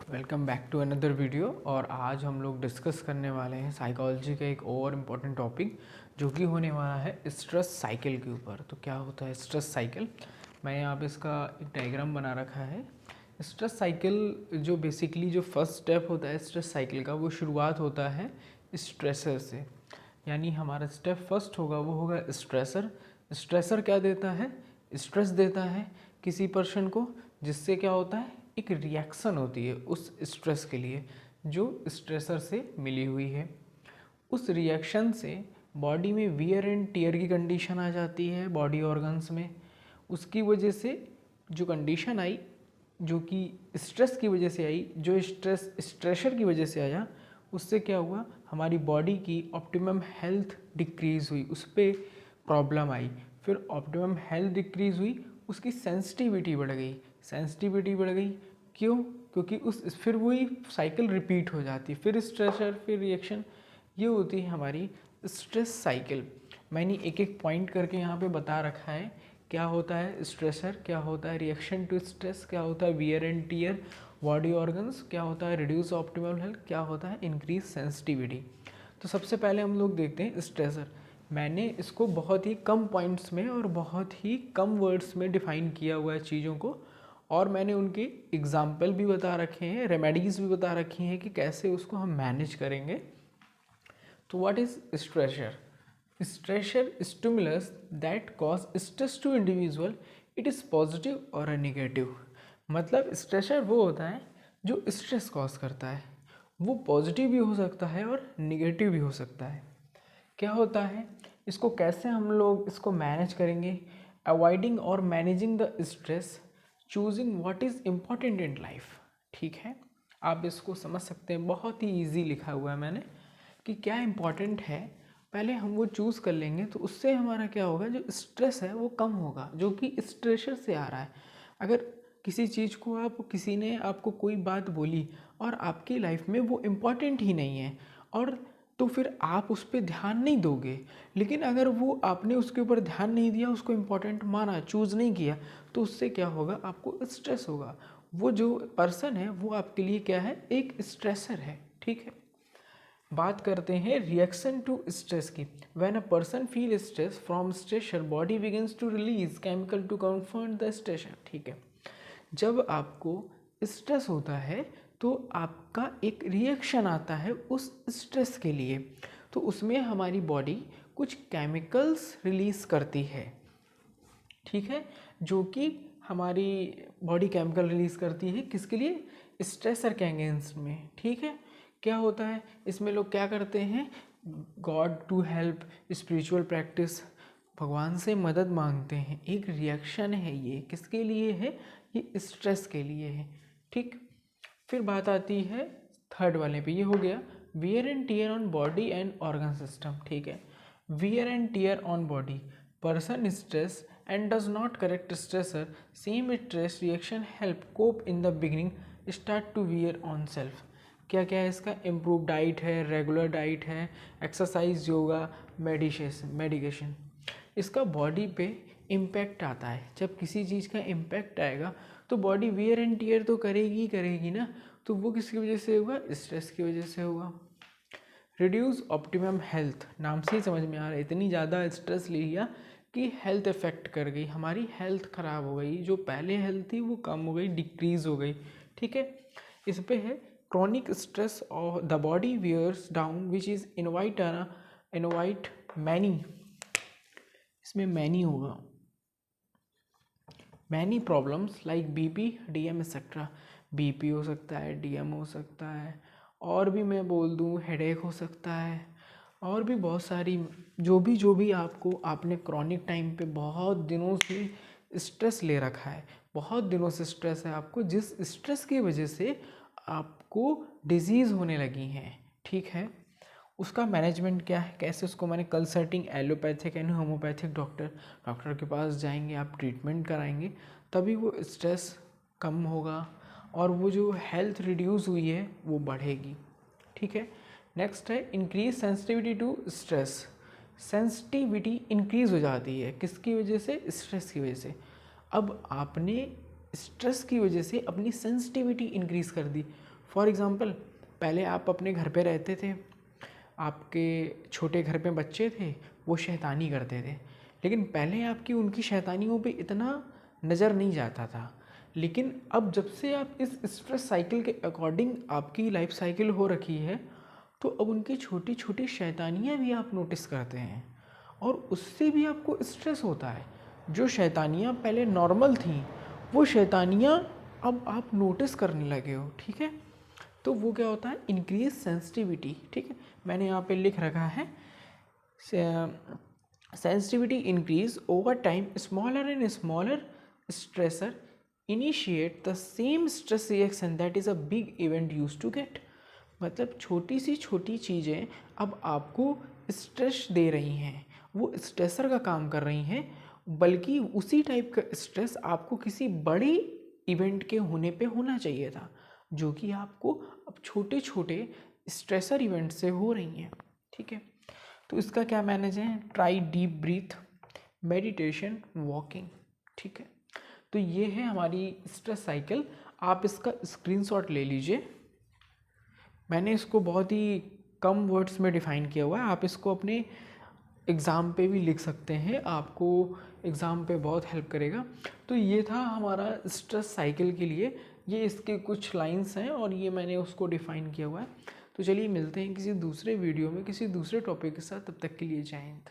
Welcome back to another video. और आज हम लोग डिस्कस करने वाले हैं साइकोलॉजी का एक और इम्पॉर्टेंट टॉपिक जो कि होने वाला है स्ट्रेस साइकिल के ऊपर। तो क्या होता है स्ट्रेस साइकिल? मैं यहाँ पे इसका एक डायग्राम बना रखा है। स्ट्रेस साइकिल जो बेसिकली जो फर्स्ट स्टेप होता है स्ट्रेस साइकिल का, वो शुरुआत होता है स्ट्रेसर से। यानी हमारा स्टेप फर्स्ट होगा वो होगा स्ट्रेसर। स्ट्रेसर क्या देता है? स्ट्रेस देता है किसी पर्सन को, जिससे क्या होता है एक रिएक्शन होती है उस स्ट्रेस के लिए जो स्ट्रेसर से मिली हुई है। उस रिएक्शन से बॉडी में वियर एंड टियर की कंडीशन आ जाती है बॉडी ऑर्गन्स में। उसकी वजह से जो कंडीशन आई, जो कि स्ट्रेस की वजह से आई, जो स्ट्रेसर की वजह से आया, उससे क्या हुआ हमारी बॉडी की ऑप्टिमम हेल्थ डिक्रीज़ हुई, उस पर प्रॉब्लम आई। फिर ऑप्टिमम हेल्थ डिक्रीज़ हुई, उसकी सेंसिटिविटी बढ़ गई। सेंसिटिविटी बढ़ गई क्यों? क्योंकि फिर वही साइकिल रिपीट हो जाती, फिर स्ट्रेसर फिर रिएक्शन। ये होती है हमारी स्ट्रेस साइकिल। मैंने एक एक पॉइंट करके यहाँ पे बता रखा है क्या होता है स्ट्रेसर, क्या होता है रिएक्शन टू स्ट्रेस, क्या होता है wear and tear body organs, क्या होता है रिड्यूस ऑप्टिमल हेल्थ, क्या होता है इंक्रीज सेंसिटिविटी। तो सबसे पहले हम लोग देखते हैं स्ट्रेसर। मैंने इसको बहुत ही कम पॉइंट्स में और बहुत ही कम वर्ड्स में डिफाइन किया हुआ है चीज़ों को, और मैंने उनके एग्जाम्पल भी बता रखे हैं, रेमेडीज़ भी बता रखी हैं कि कैसे उसको हम मैनेज करेंगे। तो what is stressor? Stressor stimulus that cause stress to individual, it is positive और नेगेटिव। मतलब स्ट्रेसर वो होता है जो स्ट्रेस कॉज करता है, वो पॉजिटिव भी हो सकता है और निगेटिव भी हो सकता है। क्या होता है, इसको कैसे हम लोग इसको मैनेज करेंगे? अवॉइडिंग और managing the stress, choosing what is important in life. ठीक है, आप इसको समझ सकते हैं, बहुत ही ईजी लिखा हुआ है मैंने कि क्या इम्पॉर्टेंट है पहले हम वो चूज़ कर लेंगे, तो उससे हमारा क्या होगा, जो स्ट्रेस है वो कम होगा, जो कि स्ट्रेसर से आ रहा है। अगर किसी चीज़ को किसी ने आपको कोई बात बोली और आपकी लाइफ में वो इम्पॉर्टेंट ही नहीं है, और तो फिर आप उस पर ध्यान नहीं दोगे। लेकिन अगर वो आपने उसके ऊपर ध्यान नहीं दिया, उसको इम्पोर्टेंट माना, चूज़ नहीं किया, तो उससे क्या होगा, आपको स्ट्रेस होगा। वो जो पर्सन है वो आपके लिए क्या है, एक स्ट्रेसर है। ठीक है, बात करते हैं रिएक्शन टू स्ट्रेस की। When a person feel stress from stressor, body begins to release chemical to comfort the stressor. ठीक है, जब आपको स्ट्रेस होता है तो आपका एक रिएक्शन आता है उस स्ट्रेस के लिए, तो उसमें हमारी बॉडी कुछ केमिकल्स रिलीज़ करती है। ठीक है, जो कि हमारी बॉडी केमिकल रिलीज़ करती है किसके लिए, स्ट्रेसर के अगेंस्ट में। ठीक है, क्या होता है इसमें, लोग क्या करते हैं, god to help, spiritual practice, भगवान से मदद मांगते हैं। एक रिएक्शन है, ये किसके लिए है, ये स्ट्रेस के लिए है। ठीक, फिर बात आती है थर्ड वाले पे, ये हो गया wear and tear on body and organ system. ठीक है, wear and tear on body, person is stressed and does not correct stressor, same stress reaction help cope in the beginning, start to wear on self। क्या क्या है इसका, improve diet है, regular diet है, exercise, yoga, medication. इसका body पे impact आता है। जब किसी चीज़ का इम्पैक्ट आएगा तो बॉडी वियर एंड टीयर तो करेगी करेगी ना, तो वो किसकी वजह से होगा, स्ट्रेस की वजह से होगा। रिड्यूस ऑप्टिमम हेल्थ, नाम से ही समझ में आ रहा है, इतनी ज़्यादा स्ट्रेस लिया कि हेल्थ इफेक्ट कर गई, हमारी हेल्थ ख़राब हो गई, जो पहले हेल्थ थी वो कम हो गई, डिक्रीज़ हो गई। ठीक है, इस पे है क्रॉनिक स्ट्रेस और the body wears down which is invite many, इसमें मैनी होगा, many problems like BP, DM etcetera. BP हो सकता है, डीएम हो सकता है, और भी मैं बोल दूँ हेडेक हो सकता है, और भी बहुत सारी, जो भी आपने क्रॉनिक टाइम पे बहुत दिनों से स्ट्रेस ले रखा है, बहुत दिनों से स्ट्रेस है आपको, जिस स्ट्रेस की वजह से आपको डिजीज़ होने लगी हैं। ठीक है, उसका मैनेजमेंट क्या है, कैसे उसको मैंने consulting allopathic and homeopathic doctor के पास जाएंगे, आप ट्रीटमेंट कराएंगे, तभी वो स्ट्रेस कम होगा और वो जो हेल्थ रिड्यूस हुई है वो बढ़ेगी। ठीक है, नेक्स्ट है increase sensitivity to stress. Sensitivity increase हो जाती है किसकी वजह से, स्ट्रेस की वजह से। अब आपने स्ट्रेस की वजह से अपनी सेंसिटिविटी इंक्रीज कर दी, फॉर एग्ज़ाम्पल, पहले आप अपने घर पे रहते थे, आपके छोटे घर पे बच्चे थे, वो शैतानी करते थे, लेकिन पहले आपकी उनकी शैतानियों पे इतना नज़र नहीं जाता था। लेकिन अब जब से आप इस स्ट्रेस साइकिल के अकॉर्डिंग आपकी लाइफ साइकिल हो रखी है, तो अब उनकी छोटी छोटी शैतानियाँ भी आप नोटिस करते हैं और उससे भी आपको स्ट्रेस होता है। जो शैतानियाँ पहले नॉर्मल थीं, वो शैतानियाँ अब आप नोटिस करने लगे हो, ठीक है। तो वो क्या होता है, इंक्रीज सेंसिटिविटी, ठीक है। मैंने यहाँ पे लिख रखा है sensitivity increase over time, smaller and smaller stressor initiate the same stress reaction that is a big event use to get. मतलब छोटी सी छोटी चीज़ें अब आपको स्ट्रेस दे रही हैं, वो स्ट्रेसर का काम कर रही हैं, बल्कि उसी टाइप का स्ट्रेस आपको किसी बड़ी इवेंट के होने पे होना चाहिए था, जो कि आपको अब छोटे छोटे स्ट्रेसर इवेंट से हो रही हैं, ठीक है। तो इसका क्या मैनेज है, try deep breath, meditation, walking, ठीक है। तो ये है हमारी स्ट्रेस साइकिल। आप इसका स्क्रीनशॉट ले लीजिए। मैंने इसको बहुत ही कम वर्ड्स में डिफ़ाइन किया हुआ है, आप इसको अपने एग्ज़ाम पे भी लिख सकते हैं, आपको एग्ज़ाम पे बहुत हेल्प करेगा। तो ये था हमारा स्ट्रेस साइकिल के लिए, ये इसके कुछ लाइंस हैं और ये मैंने उसको डिफ़ाइन किया हुआ है। तो चलिए मिलते हैं किसी दूसरे वीडियो में किसी दूसरे टॉपिक के साथ, तब तक के लिए जय हिंद।